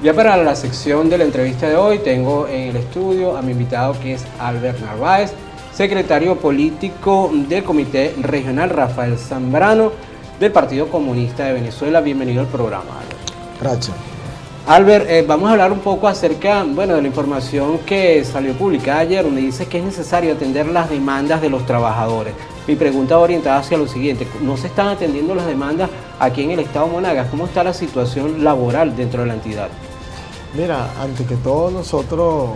Ya para la sección de la entrevista de hoy tengo en el estudio a mi invitado que es Albert Narváez, secretario político del Comité Regional Rafael Zambrano del Partido Comunista de Venezuela. Bienvenido al programa, Albert. Gracias. Albert, vamos a hablar un poco acerca, de la información que salió publicada ayer, donde dice que es necesario atender las demandas de los trabajadores. Mi pregunta va orientada hacia lo siguiente: ¿no se están atendiendo las demandas aquí en el estado Monagas? ¿Cómo está la situación laboral dentro de la entidad? Mira, antes que todo nosotros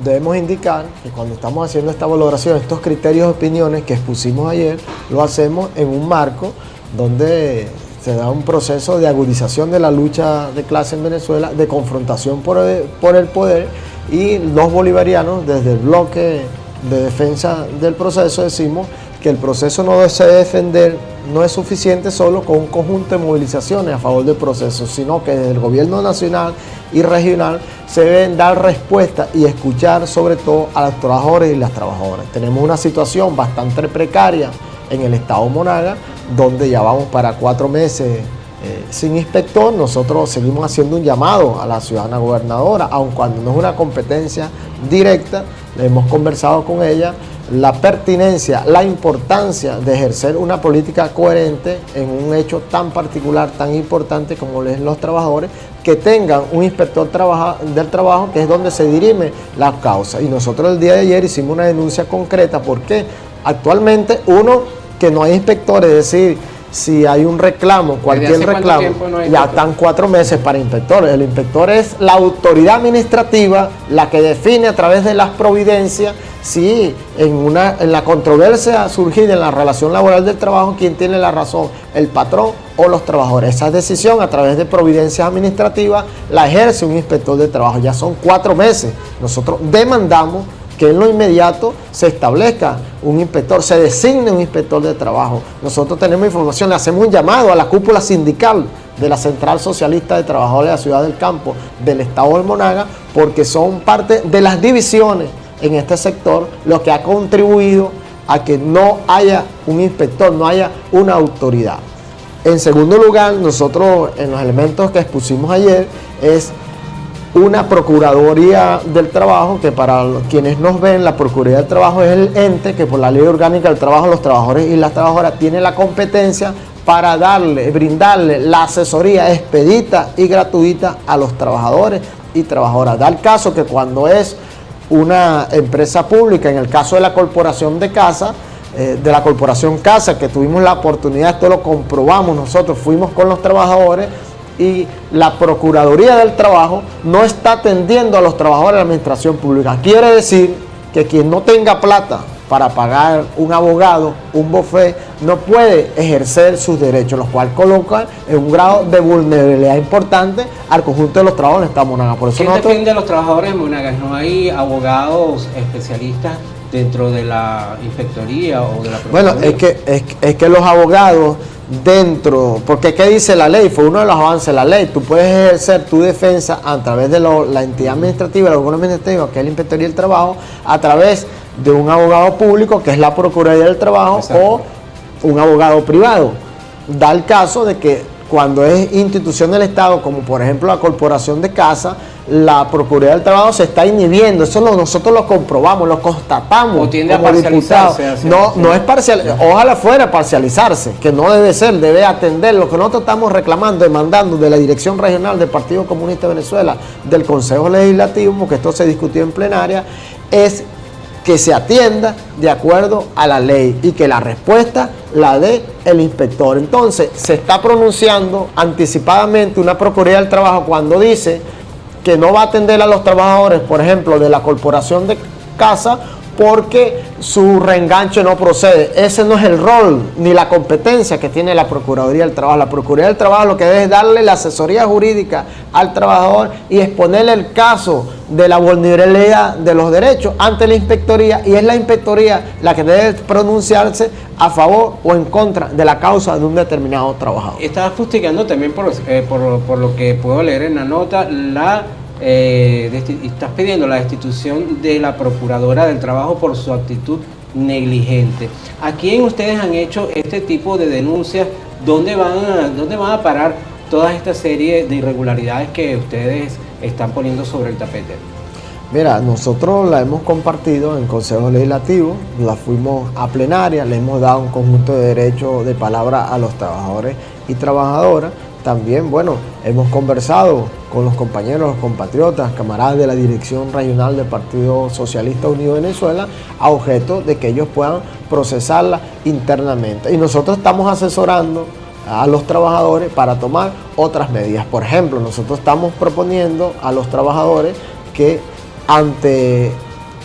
debemos indicar que cuando estamos haciendo esta valoración, estos criterios de opiniones que expusimos ayer, lo hacemos en un marco donde se da un proceso de agudización de la lucha de clase en Venezuela, de confrontación por el poder, y los bolivarianos desde el bloque de defensa del proceso decimos que el proceso no se debe defender, no es suficiente solo con un conjunto de movilizaciones a favor del proceso, sino que desde el gobierno nacional y regional se deben dar respuesta y escuchar sobre todo a los trabajadores y las trabajadoras. Tenemos una situación bastante precaria en el estado Monagas, donde ya vamos para 4 meses sin inspector. Nosotros seguimos haciendo un llamado a la ciudadana gobernadora, aun cuando no es una competencia directa. Hemos conversado con ella la pertinencia, la importancia de ejercer una política coherente en un hecho tan particular, tan importante como es los trabajadores, que tengan un inspector del trabajo, que es donde se dirime la causa. Y nosotros el día de ayer hicimos una denuncia concreta porque actualmente que no hay inspectores, es decir, si hay un reclamo, cualquier reclamo, ya están 4 meses para inspectores. El inspector es la autoridad administrativa, la que define a través de las providencias si en la controversia surgida en la relación laboral del trabajo, quién tiene la razón, el patrón o los trabajadores. Esa decisión a través de providencias administrativas la ejerce un inspector de trabajo. Ya son 4 meses. Nosotros demandamos que en lo inmediato se establezca un inspector, se designe un inspector de trabajo. Nosotros tenemos información, le hacemos un llamado a la cúpula sindical de la Central Socialista de Trabajadores de la Ciudad del Campo del estado del Monagas, porque son parte de las divisiones en este sector, lo que ha contribuido a que no haya un inspector, no haya una autoridad. En segundo lugar, nosotros en los elementos que expusimos ayer es una Procuraduría del Trabajo, que para quienes nos ven, la Procuraduría del Trabajo es el ente que por la Ley Orgánica del Trabajo, los trabajadores y las trabajadoras tienen la competencia para brindarle la asesoría expedita y gratuita a los trabajadores y trabajadoras. Da el caso que cuando es una empresa pública, en el caso de la Corporación de Casa, de la Corporación Casa, que tuvimos la oportunidad, esto lo comprobamos nosotros, fuimos con los trabajadores, y la Procuraduría del Trabajo no está atendiendo a los trabajadores de la administración pública. Quiere decir que quien no tenga plata para pagar un abogado, un bufet, no puede ejercer sus derechos, los cuales colocan en un grado de vulnerabilidad importante al conjunto de los trabajadores de esta Monagas. Por eso ¿Quién defiende a los trabajadores de Monagas? ¿No hay abogados especialistas dentro de la inspectoría o de la Procuraduría? Bueno, es que los abogados porque ¿qué dice la ley? Fue uno de los avances de la ley. Tú puedes ejercer tu defensa a través de la entidad administrativa, el órgano administrativo, que es la Inspectoría del Trabajo, a través de un abogado público, que es la Procuraduría del Trabajo. Exacto. O un abogado privado. Da el caso de que cuando es institución del Estado, como por ejemplo la Corporación de Casa, la Procuraduría del Trabajo se está inhibiendo. Eso nosotros lo comprobamos, lo constatamos. O tiende a parcializarse. No es parcial, ojalá fuera parcializarse, que no debe ser, debe atender. Lo que nosotros estamos reclamando, demandando de la Dirección Regional del Partido Comunista de Venezuela, del Consejo Legislativo, porque esto se discutió en plenaria, es que se atienda de acuerdo a la ley y que la respuesta la dé el inspector. Entonces, se está pronunciando anticipadamente una Procuraduría del Trabajo cuando dice que no va a atender a los trabajadores, por ejemplo, de la Corporación de Casa, porque su reenganche no procede. Ese no es el rol ni la competencia que tiene la Procuraduría del Trabajo. La Procuraduría del Trabajo lo que debe es darle la asesoría jurídica al trabajador y exponerle el caso de la vulnerabilidad de los derechos ante la inspectoría, y es la inspectoría la que debe pronunciarse a favor o en contra de la causa de un determinado trabajador. Estaba fustigando también por lo que puedo leer en la nota, estás pidiendo la destitución de la Procuradora del Trabajo por su actitud negligente. ¿A quién ustedes han hecho este tipo de denuncias? ¿Dónde van a parar toda esta serie de irregularidades que ustedes están poniendo sobre el tapete? Mira, nosotros la hemos compartido en Consejo Legislativo, la fuimos a plenaria, le hemos dado un conjunto de derechos de palabra a los trabajadores y trabajadoras. También, bueno, hemos conversado con los compañeros, los compatriotas, camaradas de la Dirección Regional del Partido Socialista Unido de Venezuela, a objeto de que ellos puedan procesarla internamente. Y nosotros estamos asesorando a los trabajadores para tomar otras medidas. Por ejemplo, nosotros estamos proponiendo a los trabajadores que ante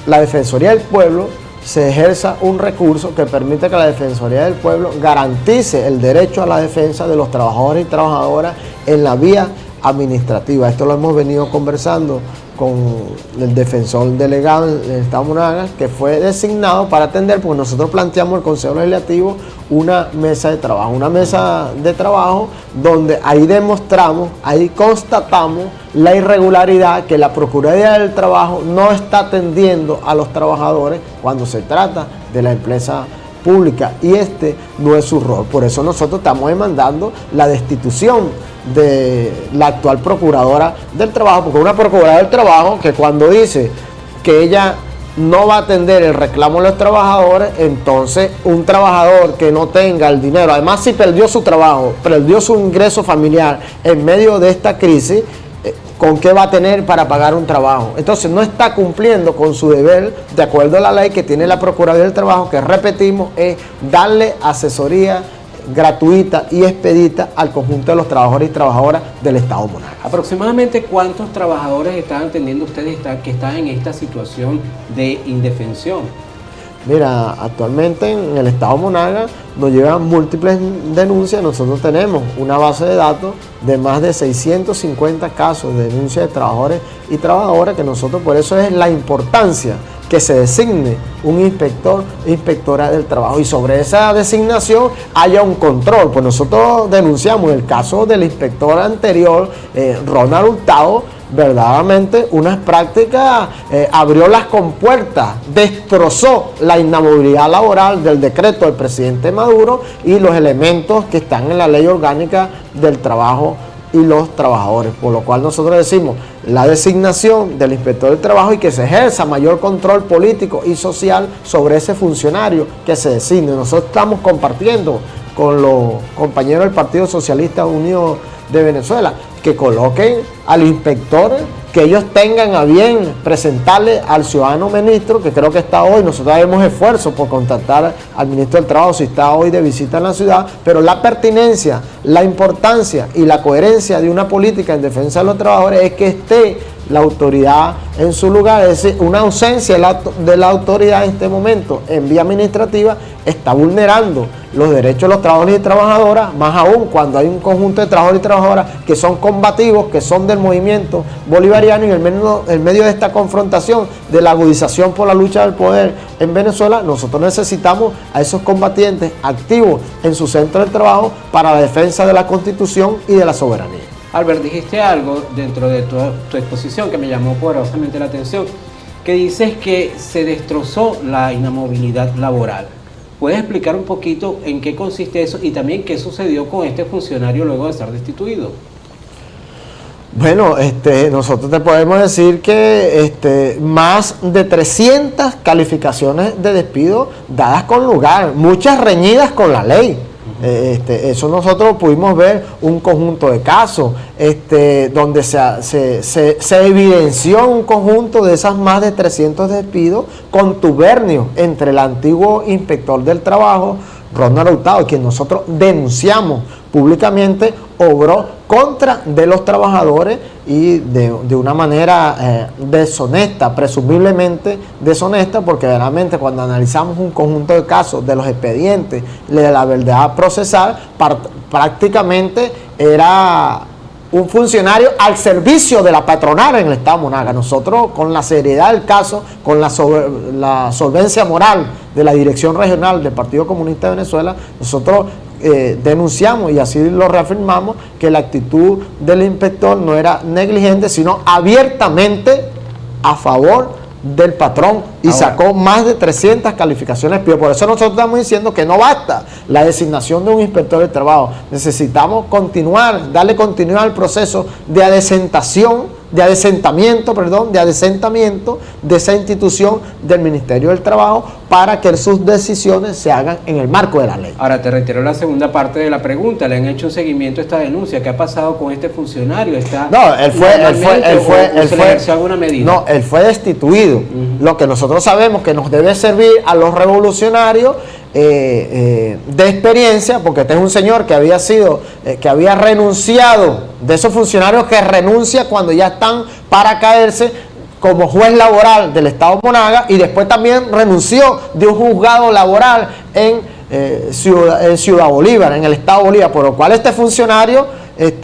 la Defensoría del Pueblo se ejerza un recurso que permite que la Defensoría del Pueblo garantice el derecho a la defensa de los trabajadores y trabajadoras en la vía administrativa. Esto lo hemos venido conversando con el defensor delegado del Estado Monagas, que fue designado para atender, porque nosotros planteamos el Consejo Legislativo una mesa de trabajo donde ahí demostramos, ahí constatamos la irregularidad que la Procuraduría del Trabajo no está atendiendo a los trabajadores cuando se trata de la empresa pública, y este no es su rol. Por eso nosotros estamos demandando la destitución de la actual procuradora del trabajo, porque una procuradora del trabajo que cuando dice que ella no va a atender el reclamo de los trabajadores, entonces un trabajador que no tenga el dinero, además si perdió su trabajo, perdió su ingreso familiar en medio de esta crisis, ¿con qué va a tener para pagar un trabajo? Entonces no está cumpliendo con su deber de acuerdo a la ley que tiene la Procuraduría del Trabajo, que repetimos es darle asesoría gratuita y expedita al conjunto de los trabajadores y trabajadoras del Estado Monagas. ¿Aproximadamente cuántos trabajadores están atendiendo ustedes que están en esta situación de indefensión? Mira, actualmente en el Estado Monagas nos llegan múltiples denuncias. Nosotros tenemos una base de datos de más de 650 casos de denuncias de trabajadores y trabajadoras, que nosotros, por eso es la importancia que se designe un inspector e inspectora del trabajo, y sobre esa designación haya un control. Pues nosotros denunciamos el caso del inspector anterior, Ronald Hurtado, verdaderamente unas prácticas, abrió las compuertas, destrozó la inamovilidad laboral del decreto del presidente Maduro y los elementos que están en la ley orgánica del trabajo y los trabajadores, por lo cual nosotros decimos la designación del inspector del trabajo y que se ejerza mayor control político y social sobre ese funcionario que se designe. Nosotros estamos compartiendo con los compañeros del Partido Socialista Unido de Venezuela que coloquen al inspector, que ellos tengan a bien presentarle al ciudadano ministro, que creo que está hoy. Nosotros haremos esfuerzo por contactar al ministro del Trabajo si está hoy de visita en la ciudad, pero la pertinencia, la importancia y la coherencia de una política en defensa de los trabajadores es que esté la autoridad en su lugar. Es decir, una ausencia de la autoridad en este momento en vía administrativa está vulnerando los derechos de los trabajadores y trabajadoras, más aún cuando hay un conjunto de trabajadores y trabajadoras que son combativos, que son del movimiento bolivariano, y en medio de esta confrontación de la agudización por la lucha del poder en Venezuela, nosotros necesitamos a esos combatientes activos en su centro de trabajo para la defensa de la Constitución y de la soberanía. Albert, dijiste algo dentro de tu exposición que me llamó poderosamente la atención, que dices que se destrozó la inamovilidad laboral. ¿Puedes explicar un poquito en qué consiste eso y también qué sucedió con este funcionario luego de ser destituido? Bueno, nosotros te podemos decir que más de 300 calificaciones de despido dadas con lugar, muchas reñidas con la ley. Eso nosotros pudimos ver un conjunto de casos donde se evidenció un conjunto de esas más de 300 despidos contubernios entre el antiguo inspector del trabajo, Ronald Hurtado, quien nosotros denunciamos públicamente, obró contra de los trabajadores y de una manera deshonesta, presumiblemente deshonesta, porque verdaderamente cuando analizamos un conjunto de casos de los expedientes de la verdad procesal, prácticamente era un funcionario al servicio de la patronal en el Estado Monagas. Nosotros, con la seriedad del caso, con la solvencia moral de la Dirección Regional del Partido Comunista de Venezuela, nosotros denunciamos y así lo reafirmamos, que la actitud del inspector no era negligente, sino abiertamente a favor del patrón y ahora sacó más de 300 calificaciones PIO. Por eso nosotros estamos diciendo que no basta la designación de un inspector de trabajo. Necesitamos continuar, darle continuidad al proceso de adesentamiento de esa institución del Ministerio del Trabajo para que sus decisiones se hagan en el marco de la ley. Ahora te reitero la segunda parte de la pregunta. ¿Le han hecho un seguimiento a esta denuncia? ¿Qué ha pasado con este funcionario? No, él fue alguna medida? No, él fue destituido. Lo que nosotros sabemos que nos debe servir a los revolucionarios de experiencia, porque este es un señor que había renunciado, de esos funcionarios que renuncia cuando ya están para caerse, como juez laboral del Estado Monagas, y después también renunció de un juzgado laboral en Ciudad Bolívar, en el Estado Bolívar, por lo cual este funcionario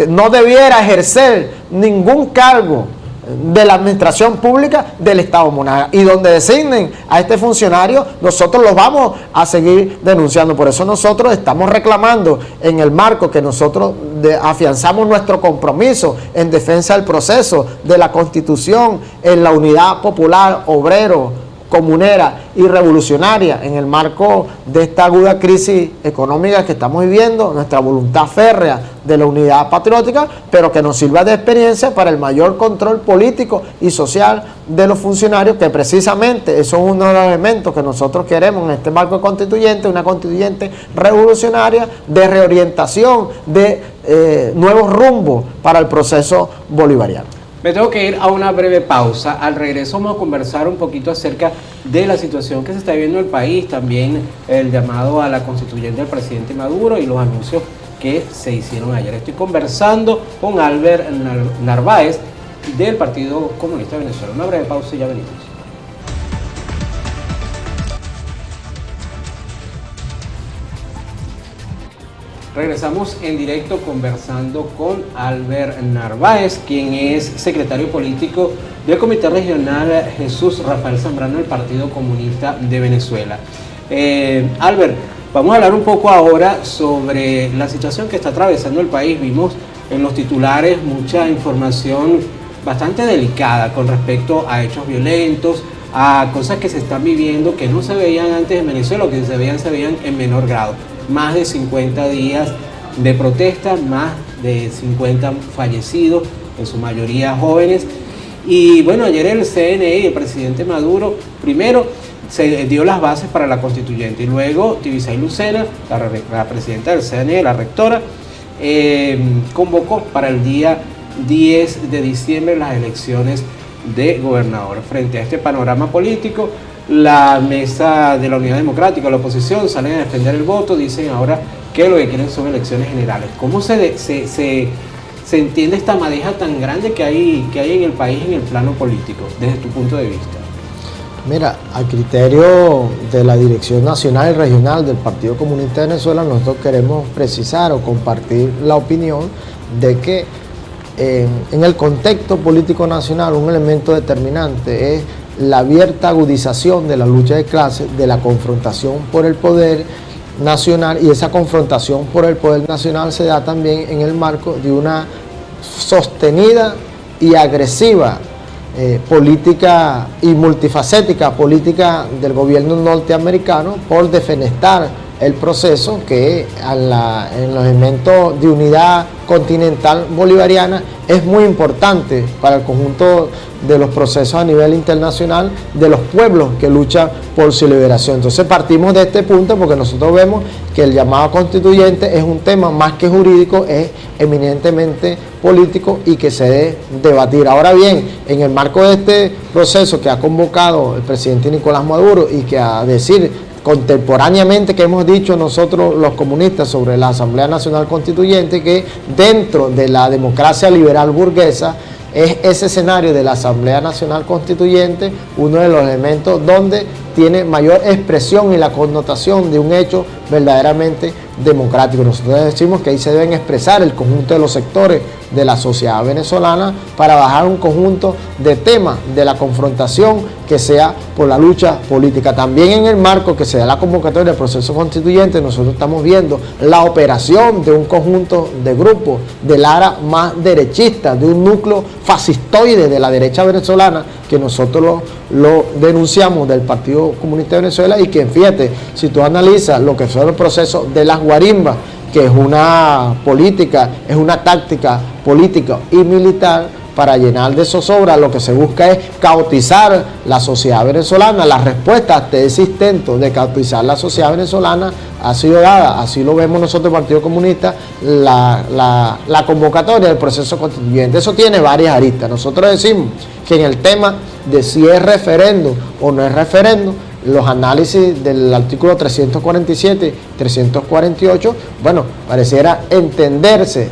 no debiera ejercer ningún cargo de la administración pública del Estado Monagas, y donde designen a este funcionario nosotros los vamos a seguir denunciando. Por eso nosotros estamos reclamando, en el marco que nosotros afianzamos nuestro compromiso en defensa del proceso de la Constitución, en la unidad popular, obrero, comunera y revolucionaria, en el marco de esta aguda crisis económica que estamos viviendo, nuestra voluntad férrea de la unidad patriótica, pero que nos sirva de experiencia para el mayor control político y social de los funcionarios, que precisamente eso es uno de los elementos que nosotros queremos en este marco constituyente, una constituyente revolucionaria de reorientación, de nuevos rumbos para el proceso bolivariano. Me tengo que ir a una breve pausa. Al regreso vamos a conversar un poquito acerca de la situación que se está viviendo en el país, también el llamado a la constituyente del presidente Maduro y los anuncios que se hicieron ayer. Estoy conversando con Albert Narváez del Partido Comunista de Venezuela. Una breve pausa y ya venimos. Regresamos en directo conversando con Albert Narváez, quien es secretario político del Comité Regional Jesús Rafael Zambrano del Partido Comunista de Venezuela. Albert, vamos a hablar un poco ahora sobre la situación que está atravesando el país. Vimos en los titulares mucha información bastante delicada con respecto a hechos violentos, a cosas que se están viviendo que no se veían antes en Venezuela, o que se veían en menor grado. Más de 50 días de protesta, más de 50 fallecidos, en su mayoría jóvenes. Y bueno, ayer el CNE y el presidente Maduro primero se dio las bases para la constituyente, y luego Tibisay Lucena, la presidenta del CNE, la rectora, convocó para el día 10 de diciembre las elecciones de gobernador. Frente a este panorama político, la mesa de la Unidad Democrática, la oposición, salen a defender el voto, dicen ahora que lo que quieren son elecciones generales. ¿Cómo se entiende esta madeja tan grande que hay en el país en el plano político, desde tu punto de vista? Mira, a criterio de la Dirección Nacional y Regional del Partido Comunista de Venezuela, nosotros queremos precisar o compartir la opinión de que en el contexto político nacional un elemento determinante es la abierta agudización de la lucha de clases, de la confrontación por el poder nacional, y esa confrontación por el poder nacional se da también en el marco de una sostenida y agresiva política y multifacética política del gobierno norteamericano por defenestar el proceso que en los elementos de unidad continental bolivariana es muy importante para el conjunto de los procesos a nivel internacional de los pueblos que luchan por su liberación. Entonces partimos de este punto porque nosotros vemos que el llamado constituyente es un tema más que jurídico, es eminentemente político y que se debe debatir. Ahora bien, en el marco de este proceso que ha convocado el presidente Nicolás Maduro y que a decir contemporáneamente que hemos dicho nosotros los comunistas sobre la Asamblea Nacional Constituyente, que dentro de la democracia liberal burguesa es ese escenario de la Asamblea Nacional Constituyente uno de los elementos donde tiene mayor expresión y la connotación de un hecho verdaderamente democrático. Nosotros decimos que ahí se deben expresar el conjunto de los sectores de la sociedad venezolana para bajar un conjunto de temas de la confrontación que sea por la lucha política. También en el marco que se da la convocatoria del proceso constituyente, nosotros estamos viendo la operación de un conjunto de grupos del ala más derechista, de un núcleo fascistoide de la derecha venezolana, que nosotros lo denunciamos del Partido Comunista de Venezuela y que, fíjate, si tú analizas lo que son el proceso de las guarimbas, que es una política, es una táctica política y militar para llenar de zozobra, lo que se busca es caotizar la sociedad venezolana. La respuesta a ese intento de caotizar la sociedad venezolana ha sido dada, así lo vemos nosotros, el Partido Comunista, la convocatoria del proceso constituyente. Eso tiene varias aristas. Nosotros decimos que en el tema de si es referendo o no es referendo, los análisis del artículo 347, 348, bueno, pareciera entenderse,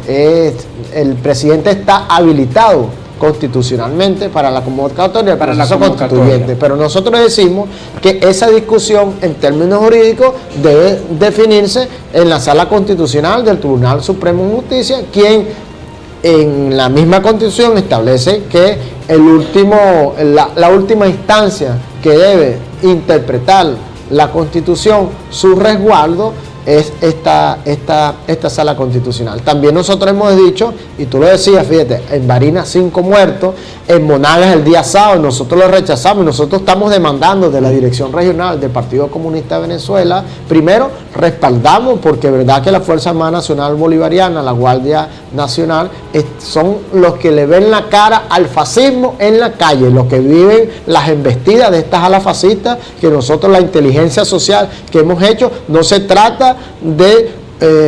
el presidente está habilitado constitucionalmente para la convocatoria, para la constituyente, pero nosotros decimos que esa discusión en términos jurídicos debe definirse en la Sala Constitucional del Tribunal Supremo de Justicia, quien en la misma Constitución establece que la última instancia que debe interpretar la Constitución, su resguardo, es esta Sala Constitucional. También nosotros hemos dicho, y tú lo decías, fíjate, en Barinas 5 muertos, en Monagas el día sábado, nosotros lo rechazamos y nosotros estamos demandando de la Dirección Regional del Partido Comunista de Venezuela. Primero, respaldamos, porque es verdad que la Fuerza Armada Nacional Bolivariana, la Guardia Nacional, son los que le ven la cara al fascismo en la calle, los que viven las embestidas de estas alas fascistas, que nosotros, la inteligencia social que hemos hecho, no se trata de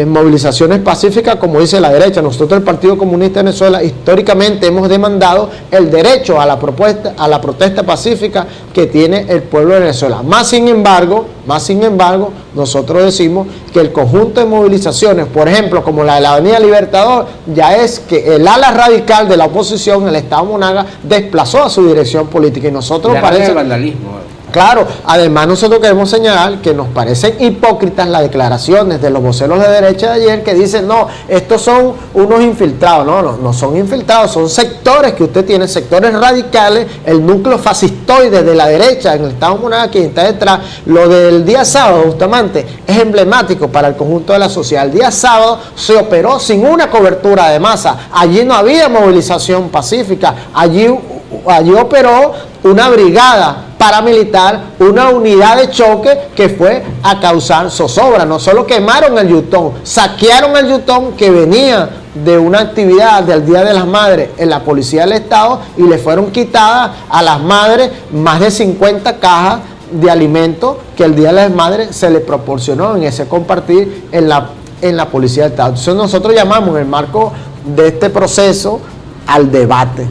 movilizaciones pacíficas como dice la derecha. Nosotros, el Partido Comunista de Venezuela, históricamente hemos demandado el derecho a la protesta pacífica que tiene el pueblo de Venezuela. Más sin embargo, nosotros decimos que el conjunto de movilizaciones, por ejemplo, como la de la Avenida Libertador, ya es que el ala radical de la oposición, el Estado Monagas, desplazó a su dirección política y nosotros ya parece vandalismo. Claro, además nosotros queremos señalar que nos parecen hipócritas las declaraciones de los voceros de derecha de ayer que dicen, no, estos son unos infiltrados. No son infiltrados, son sectores que usted tiene, sectores radicales, el núcleo fascistoide de la derecha en el Estado Monagas, quien está detrás. Lo del día sábado, justamente, es emblemático para el conjunto de la sociedad. El día sábado se operó sin una cobertura de masa, allí no había movilización pacífica, allí operó una brigada paramilitar, una unidad de choque que fue a causar zozobra. No solo quemaron el Yutón, saquearon el Yutón que venía de una actividad del Día de las Madres en la Policía del Estado y le fueron quitadas a las madres más de 50 cajas de alimentos que el Día de las Madres se les proporcionó en ese compartir en la Policía del Estado. Entonces nosotros llamamos en el marco de este proceso al debate.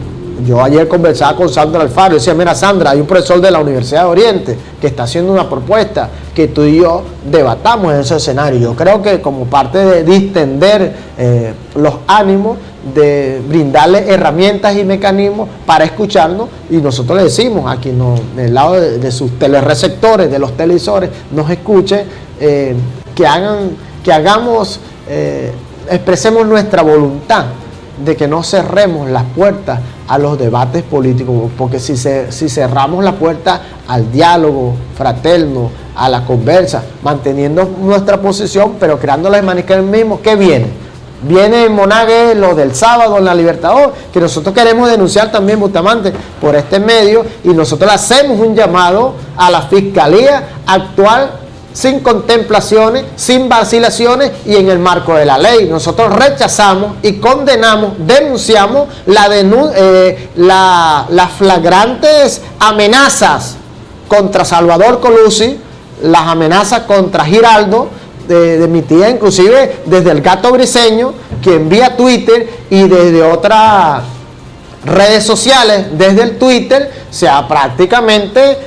Yo ayer conversaba con Sandra Alfaro y decía, mira Sandra, hay un profesor de la Universidad de Oriente que está haciendo una propuesta que tú y yo debatamos en ese escenario. Yo creo que como parte de distender los ánimos, de brindarle herramientas y mecanismos para escucharnos, y nosotros le decimos a quien del lado de sus telereceptores, de los televisores, nos escuche, que expresemos nuestra voluntad de que no cerremos las puertas a los debates políticos, porque si cerramos la puerta al diálogo fraterno, a la conversa, manteniendo nuestra posición, pero creando los mecanismos, ¿qué viene? Viene en Monagas lo del sábado en la Libertador, que nosotros queremos denunciar también, Bustamante, por este medio, y nosotros le hacemos un llamado a la Fiscalía actual, sin contemplaciones, sin vacilaciones y en el marco de la ley. Nosotros rechazamos y condenamos, denunciamos las flagrantes amenazas contra Salvador Colucci, las amenazas contra Giraldo, de mi tía, inclusive desde el Gato Briceño, que envía Twitter, y desde otras redes sociales, desde el Twitter, prácticamente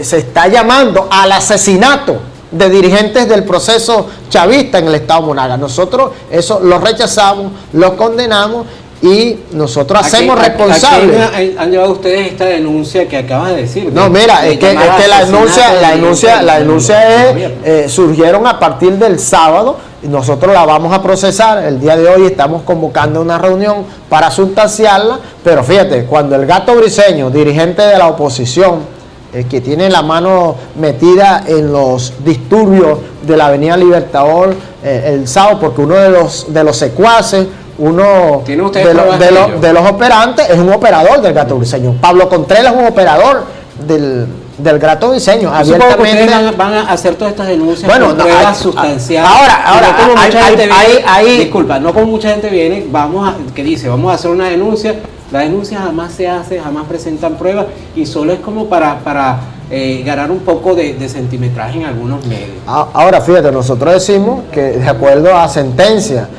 se está llamando al asesinato de dirigentes del proceso chavista en el Estado Monagas. Nosotros eso lo rechazamos, lo condenamos y nosotros hacemos responsables. ¿A quién han llevado ustedes esta denuncia que acabas de decir? No, mira, es que la denuncia surgieron a partir del sábado y nosotros la vamos a procesar. El día de hoy estamos convocando una reunión para sustanciarla, pero fíjate, cuando el Gato Briceño, dirigente de la oposición, que tiene la mano metida en los disturbios de la Avenida Libertador el sábado, porque uno de los secuaces uno ¿Tienen ustedes de, pruebas de ello? de los operantes es un operador del Gato Briseño. Pablo Contreras es un operador del Gato Briseño. Supongo que ustedes van a hacer todas estas denuncias con pruebas sustanciales. Ahora, no como mucha gente hay, disculpa, no como mucha gente viene, vamos a hacer una denuncia. La denuncia jamás se hace, jamás presentan pruebas y solo es como para ganar un poco de centimetraje en algunos medios. Ahora, fíjate, nosotros decimos que de acuerdo a sentencia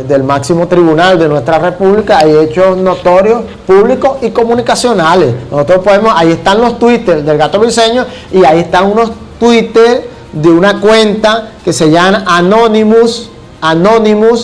del máximo tribunal de nuestra república hay hechos notorios, públicos y comunicacionales. Nosotros podemos, ahí están los twitters del Gato Briseño y ahí están unos twitters de una cuenta que se llama Anonymous,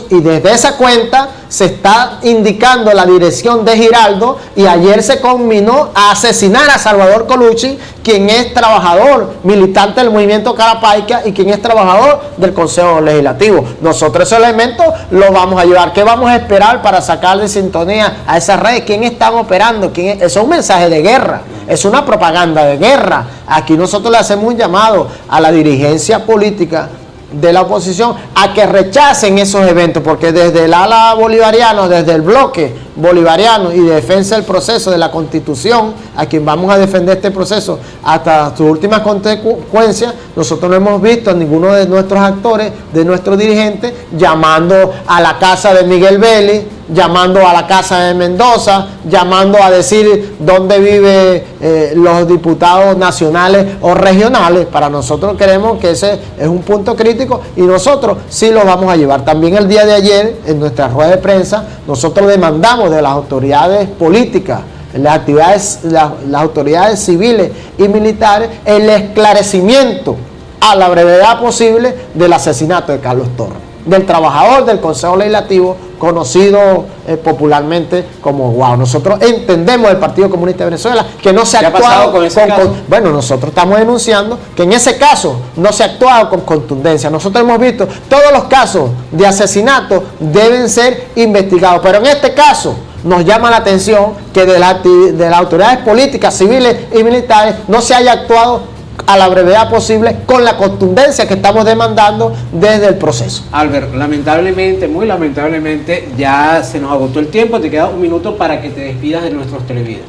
y desde esa cuenta se está indicando la dirección de Giraldo y ayer se conminó a asesinar a Salvador Colucci, quien es trabajador, militante del movimiento Carapaica y quien es trabajador del Consejo Legislativo. Nosotros esos elementos los vamos a llevar. ¿Qué vamos a esperar para sacar de sintonía a esas redes? ¿Quién están operando? Eso es un mensaje de guerra, es una propaganda de guerra. Aquí nosotros le hacemos un llamado a la dirigencia política de la oposición a que rechacen esos eventos, porque desde el ala bolivariano, desde el bloque bolivariano y de defensa del proceso de la Constitución, a quien vamos a defender este proceso hasta sus últimas consecuencias, nosotros no hemos visto a ninguno de nuestros actores, de nuestros dirigentes, llamando a la casa de Miguel Vélez, llamando a la casa de Mendoza, llamando a decir dónde viven los diputados nacionales o regionales. Para nosotros creemos que ese es un punto crítico y nosotros sí lo vamos a llevar. También el día de ayer, en nuestra rueda de prensa, nosotros demandamos de las autoridades políticas, las autoridades civiles y militares, el esclarecimiento a la brevedad posible del asesinato de Carlos Torres, del trabajador del Consejo Legislativo, conocido popularmente como Guau. Nosotros entendemos del Partido Comunista de Venezuela que no se ha actuado con ese caso? Bueno, nosotros estamos denunciando que en ese caso no se ha actuado con contundencia. Nosotros hemos visto todos los casos de asesinato deben ser investigados, pero en este caso nos llama la atención que de las autoridades políticas, civiles y militares no se haya actuado a la brevedad posible con la contundencia que estamos demandando desde el proceso. Albert, lamentablemente, muy lamentablemente, ya se nos agotó el tiempo. Te queda un minuto para que te despidas de nuestros televidentes.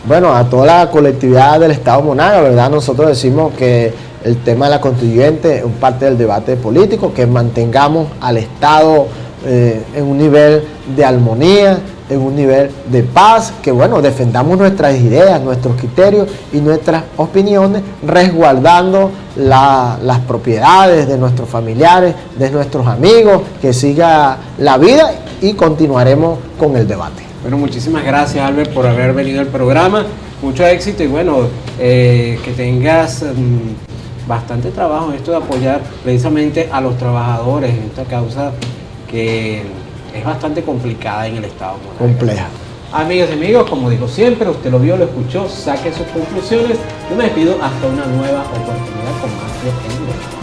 Bueno, a toda la colectividad del Estado Monagas, ¿verdad? Nosotros decimos que el tema de la constituyente es parte del debate político, que mantengamos al Estado en un nivel de armonía, en un nivel de paz, que bueno, defendamos nuestras ideas, nuestros criterios y nuestras opiniones, resguardando las propiedades de nuestros familiares, de nuestros amigos, que siga la vida y continuaremos con el debate. Bueno, muchísimas gracias, Albert, por haber venido al programa. Mucho éxito y bueno, que tengas bastante trabajo en esto de apoyar precisamente a los trabajadores en esta causa que es bastante complicada en el Estado. Compleja. Amigas y amigos, como digo siempre, usted lo vio, lo escuchó, saque sus conclusiones. Yo me despido hasta una nueva oportunidad con más de